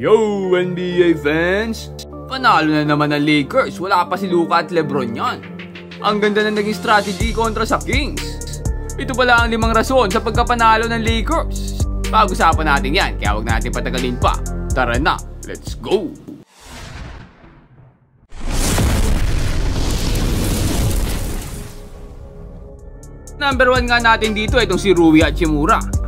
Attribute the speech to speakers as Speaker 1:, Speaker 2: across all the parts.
Speaker 1: Yo NBA fans! Panalo na naman ang Lakers, wala pa si Luka at Lebron yan. Ang ganda na naging strategy kontra sa Kings. Ito pala ang 5 rason sa pagkapanalo ng Lakers. Pag-usapan natin yan, kaya huwag natin patagalin pa. Tara na, let's go! Number 1 nga natin dito, itong si Rui Hachimura.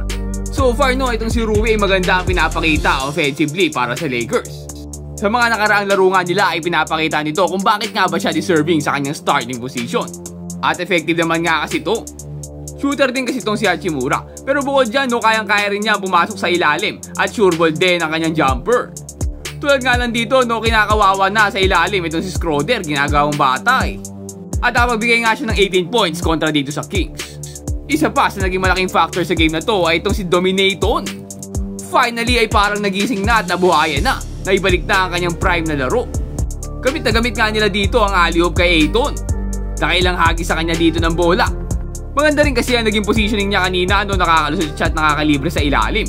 Speaker 1: So far itong si Rui ay maganda ang pinapakita offensively para sa Lakers. Sa mga nakaraang laro nga nila ay pinapakita nito kung bakit nga ba siya deserving sa kanyang starting position. At effective naman nga kasi ito. Shooter din kasi itong si Hachimura. Pero bukod dyan, kayang-kaya rin niya pumasok sa ilalim at sure ball din ang kanyang jumper. Tulad nga lang dito, kinakawawa na sa ilalim itong si Schroeder, ginagawang bata eh. At napagbigay nga siya ng 18 points kontra dito sa Kings. Isa pa sa naging malaking factor sa game na to ay itong si Dominaton. Finally ay parang nagising na at nabuhayan na. Naibalik na ang kanyang prime na laro. Gamit na gamit nga nila dito ang alley-oop kay Ayton. Nakailang hagi sa kanya dito ng bola. Maganda rin kasi ang naging positioning niya kanina nakakalusot siya at nakakalibre sa ilalim.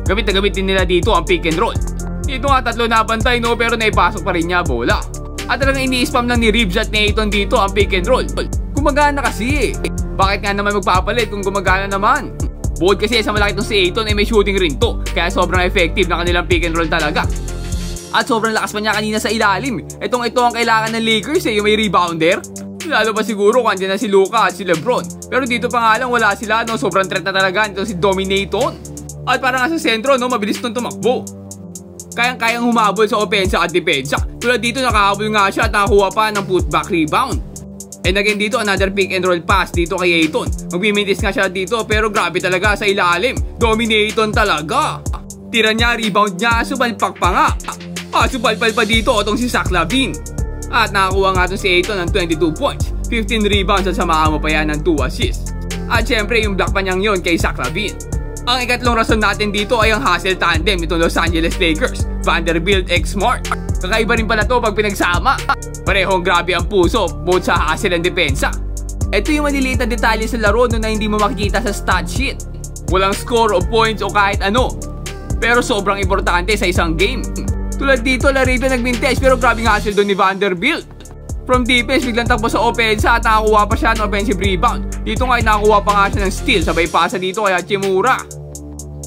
Speaker 1: Gamit na gamit din nila dito ang pick and roll. Dito nga 3 na bantay pero naipasok pa rin niya bola. At talagang ini-spam lang ni Reeves at ni Ayton dito ang pick and roll. Gumagana kasi eh. Bakit nga naman magpapalit kung gumagana naman? Bukod kasi sa malaki itong si Ayton ay may shooting rin to. Kaya sobrang effective na kanilang pick and roll talaga. At sobrang lakas pa niya kanina sa ilalim. Ito ang kailangan ng Lakers yung may rebounder. Lalo pa siguro kung andyan na si Luka at si Lebron. Pero dito pa nga lang wala sila sobrang threat na talaga nito si Dominaton. At parang nga sa sentro mabilis itong tumakbo. Kayang-kayang humabol sa opensa at depensa. Tulad dito nakahabol nga siya at nakakuha pa ng putback rebound. And again dito another pick and roll pass dito kay Ayton. Magbimintis nga siya dito pero grabe talaga sa ilalim. Dominaton talaga. Tira niya, rebound niya, subalpak pa nga. Subalpal pa dito itong si Zach LaVine. At nakakuha nga itong si Ayton ng 22 points, 15 rebounds at samahan mo pa yan ng 2 assists. At syempre yung block pa niyang yun kay Zach LaVine. Ang ikatlong rason natin dito ay ang hustle tandem itong Los Angeles Lakers, Vanderbilt x Smart. Kakaiba rin pala to pag pinagsama. Parehong grabe ang puso, both sa hustle and depensa. Ito yung maliliit na detalye sa laro na hindi mo makikita sa stat sheet. Walang score o points o kahit ano. Pero sobrang importante sa isang game. Tulad dito, Larita nag-mintage pero grabe ang hustle doon ni Vanderbilt. From defense, biglang takbo sa opensa at nakakuha pa siya ng offensive rebound. Dito nga nakakuha pa nga siya ng steal, sabay pasa dito kay Hachimura.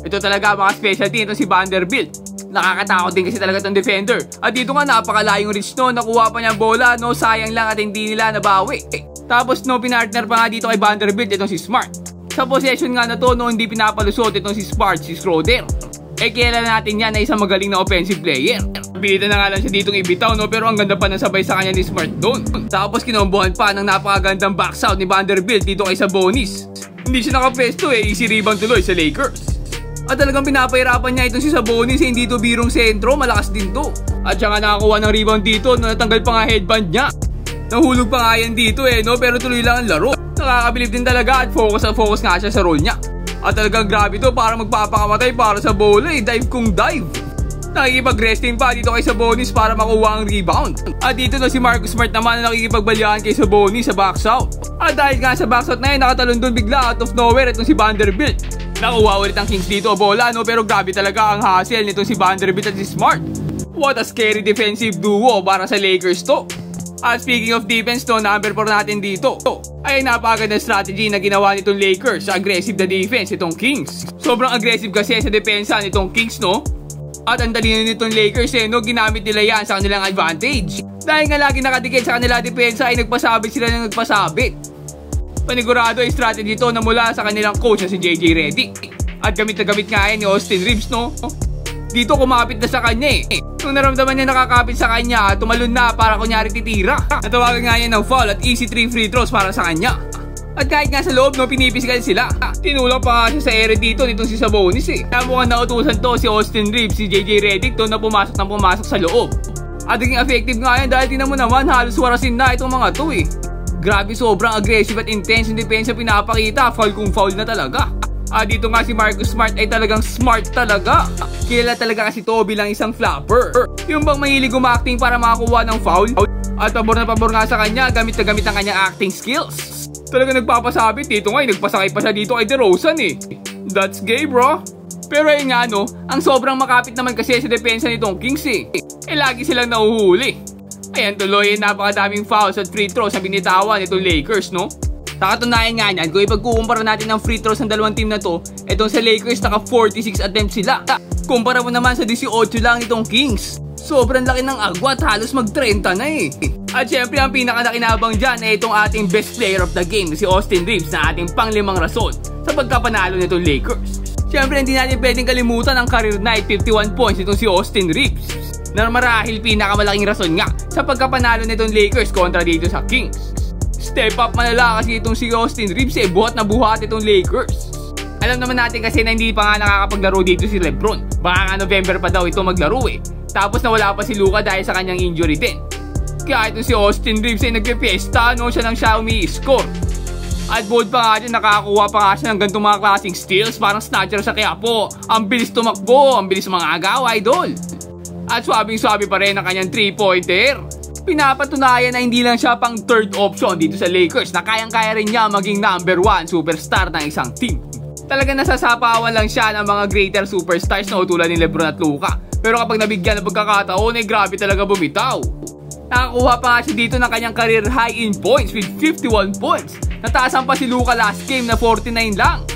Speaker 1: Ito talaga mga specialty ito si Vanderbilt. Nakakatakot din kasi talaga itong defender. At dito nga napakalayong reach nakuha pa niya bola, sayang lang at hindi nila nabawi. Tapos pinartner pa nga dito kay Vanderbilt itong si Smart. Sa possession nga na to hindi pinapalusot itong si Smart, si Schroeder. Kilala natin yan na isang magaling na offensive player. Pilitan na nga lang siya ditong ibitaw pero ang ganda pa ng sabay sa kanya ni Smart doon. Tapos kinombohan pa ng napakagandang box out ni Vanderbilt dito kay Sabonis. Hindi siya nakapesto easy rebound tuloy sa Lakers. At talagang pinapahirapan niya itong si Sabonis hindi to birong sentro, malakas din to. At siya nga nakakuha ng rebound dito natanggal pa nga headband niya. Nahulog pa nga yan dito pero tuloy lang ang laro. Nakakabilib din talaga at focus nga siya sa role niya. At talagang grabe to para magpapakamatay para sa bola dive kung dive. Nakikipag-resting pa dito kay Sabonis para makuha ang rebound. At dito si Marcus Smart naman na nakikipagbalyahan kay Sabonis sa box out. At dahil nga sa box out na yun nakatalon doon bigla out of nowhere itong si Vanderbilt. Nakuha ulit ang Kings dito bola pero grabe talaga ang hustle nitong si Vanderbilt at si Smart. What a scary defensive duo para sa Lakers to. At speaking of defense number 4 natin dito ay napakaganda strategy na ginawa nitong Lakers sa aggressive na defense itong Kings. Sobrang aggressive kasi sa depensa nitong Kings At ang talino nitong Lakers ginamit nila yan sa kanilang advantage. Dahil nga lagi nakadikit sa kanila depensa ay nagpasabit sila ng nagpasabit. Panigurado ay strategy na mula sa kanilang coach na si JJ Redick. At gamit na gamit nga yan ni Austin Reeves Dito kumapit na sa kanya Nung naramdaman niya nakakapit sa kanya, tumalon na para kunyari titira. Natawagan nga niya ng foul at easy 3 free throws para sa kanya. At kahit nga sa loob pinipisikal sila. Tinulang pa nga siya sa ere dito nitong si Sabonis Kaya mukhang nautusan to si Austin Reeves, si JJ Redick na pumasok sa loob. At naging effective nga yan dahil tinan mo naman halos warasin na itong mga to Grabe sobrang aggressive at intense yung depensa pinapakita, foul kung foul na talaga. Dito nga si Marcus Smart ay talagang smart talaga. Kilala talaga kasi to bilang isang flapper. Yung bang mahilig umakting para makakuha ng foul. At pabor na pabor nga sa kanya, gamit na gamit ang kanyang acting skills. Talaga nagpapasabit dito nga, nagpasakay pa siya dito kay DeRozan That's gay bro. Pero ayun nga no, ang sobrang makapit naman kasi sa depensa nitong Kings lagi silang nahuhuli. Ayan tuloy, napakadaming fouls at free throws na binitawan nitong Lakers no. Sa katunayan nga niyan, kung ipagkukumpara natin ng free throws ng dalawang team na to, etong sa Lakers naka 46 attempts sila. Kumpara mo naman sa 18 lang nitong Kings. Sobrang laki ng agwat, halos mag-30 na At syempre ang pinakanakinabang dyan ay itong ating best player of the game, si Austin Reeves, na ating pang-5 rason sa pagkapanalo nitong Lakers. Syempre hindi natin pwedeng kalimutan ang career night 51 points itong si Austin Reeves, na marahil pinakamalaking rason nga sa pagkapanalo nitong Lakers kontra dito sa Kings. Step up malala kasi itong si Austin Reeves buhat na buhat itong Lakers. Alam naman natin kasi na hindi pa nga nakakapaglaro dito si LeBron. Baka nga November pa daw ito maglaro Tapos nawala pa si Luka dahil sa kanyang injury din. Kaya itong si Austin Reeves nagpipiesta siya nang siya umi-score. At bold pa nga dyan, nakakuha pa nga siya ng ganitong mga klaseng steals, parang snatcher siya, kaya po ang bilis tumakbo, ang bilis mga agaw, idol. At swabing-swabe pa rin ang kanyang 3-pointer. Pinapatunayan na hindi lang siya pang third option dito sa Lakers, na kayang-kaya rin niya maging number 1 superstar ng isang team. Talaga nasasapawan lang siya ng mga greater superstars na tulad ni LeBron at Luka. Pero kapag nabigyan ng pagkakataon grabe talaga bumitaw. Nakakuha pa nga siya dito ng kanyang career high in points with 51 points. Nataasan pa si Luka last game na 49 lang.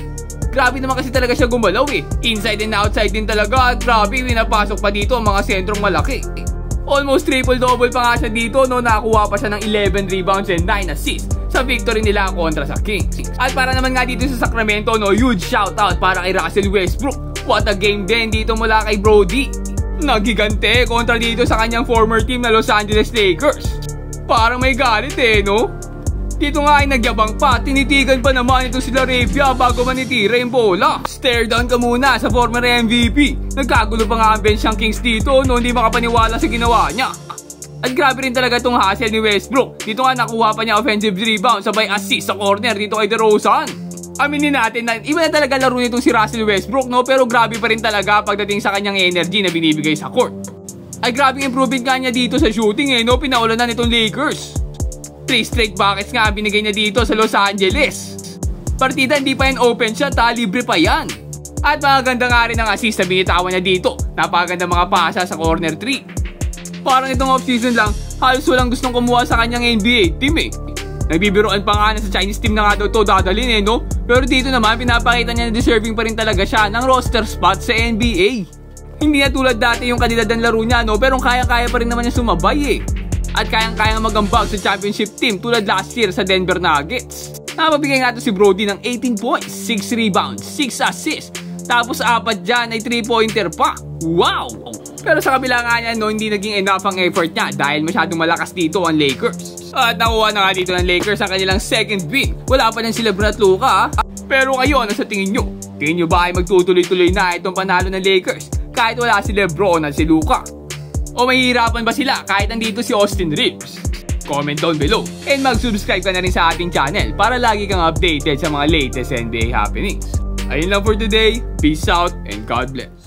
Speaker 1: Grabe naman kasi talaga siya gumalaw Inside and outside din talaga at grabe pinapasok pa dito ang mga sentrong malaki. Almost triple-double pa nga siya dito nakakuha pa siya ng 11 rebounds and 9 assists sa victory nila kontra sa Kings. At para naman nga dito sa Sacramento huge shoutout para kay Russell Westbrook. What a game din dito mula kay Brody. Nagigante kontra dito sa kanyang former team na Los Angeles Lakers. Parang may galit no? Dito nga ay nagyabang pa, tinitigan pa naman ito sila Arabia bago manitira yung bola. Stare down ka muna sa former MVP. Nagkagulo pa nga ang bench ng Kings dito hindi makapaniwala sa ginawa niya. At grabe rin talaga itong hustle ni Westbrook. Dito nga nakuha pa niya offensive rebound sabay assist sa corner dito kay DeRozan. Aminin natin na iba na talaga laro nitong si Russell Westbrook pero grabe pa rin talaga pagdating sa kanyang energy na binibigay sa court. Ay grabe improvement nga niya dito sa shooting pinaulan na nitong Lakers. 3 straight buckets nga binigay niya dito sa Los Angeles. Partida hindi pa yan open shot libre pa yan. At magaganda nga rin ang assist na binitawan niya dito. Napakaganda mga pasa sa corner 3. Parang itong off-season lang, halos walang gustong kumuha sa kanyang NBA team Nagbibiroan pa nga na sa Chinese team na nga daw ito dadalhin Pero dito naman pinapakita niya na deserving pa rin talaga siya ng roster spot sa NBA. Hindi na tulad dati yung kalidad ng laro niya pero kaya-kaya pa rin naman niya sumabay At kayang-kayang magambag sa championship team tulad last year sa Denver Nuggets. Napabigay nga ito si Brody ng 18 points, 6 rebounds, 6 assists. Tapos 4 dyan ay 3-pointer pa. Wow! Pero sa kabila nga niya hindi naging enough ang effort niya dahil masyadong malakas dito ang Lakers. At nakuha na nga dito ng Lakers ang kanilang second win. Wala pa lang si LeBron at Luka Pero ngayon, ano sa tingin nyo? Tingin nyo ba ay magtutuloy-tuloy na itong panalo ng Lakers kahit wala si LeBron at si Luka? O mahihirapan ba sila kahit nandito si Austin Reeves? Comment down below and mag-subscribe ka na rin sa ating channel para lagi kang updated sa mga latest NBA happenings. Ayun lang for today. Peace out and God bless.